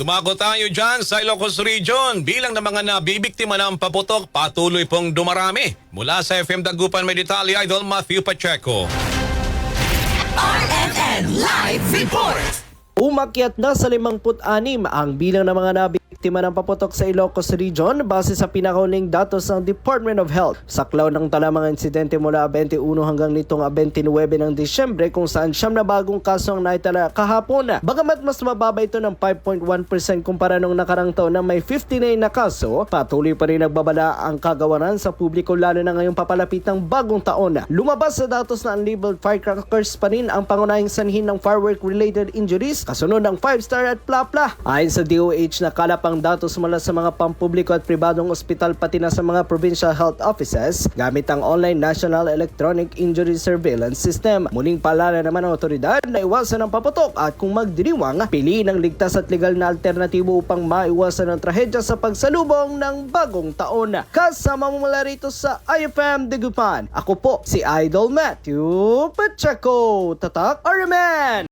Dumako tayo dyan sa Ilocos Region. Bilang ng mga nabibiktima ng paputok, patuloy pong dumarami. Mula sa FM Dagupan, may detalye Idol Matthew Pacheco. RNN Live Report! Umakyat na sa 56 ang bilang ng mga nabiktima ng paputok sa Ilocos Region base sa pinakauling datos ng Department of Health. Saklaw ng tala mga insidente mula 21 hanggang nitong 29 ng Disyembre kung saan siyam na bagong kaso ang naitala kahapon. Bagamat mas mababa ito ng 5.1% kumpara nung nakarang taon na may 59 na kaso, patuloy pa rin nagbabala ang kagawaran sa publiko lalo na ngayong papalapit ng bagong taon. Lumabas sa datos na unlabeled firecrackers pa rin ang pangunahing sanhin ng firework-related injuries kasunod ng 5-star at Plapla. Ayon sa DOH, nakalapang datos mula sa mga pampubliko at pribadong ospital pati na sa mga provincial health offices gamit ang online National Electronic Injury Surveillance System. Muling paalala naman ng otoridad na iwasan ang paputok at kung magdiriwang, piliin ang ligtas at legal na alternatibo upang maiwasan ang trahedya sa pagsalubong ng bagong taon. Kasama mo mula rito sa IFM Dagupan, ako po si Idol Matthew Pacheco. Tatak RMN!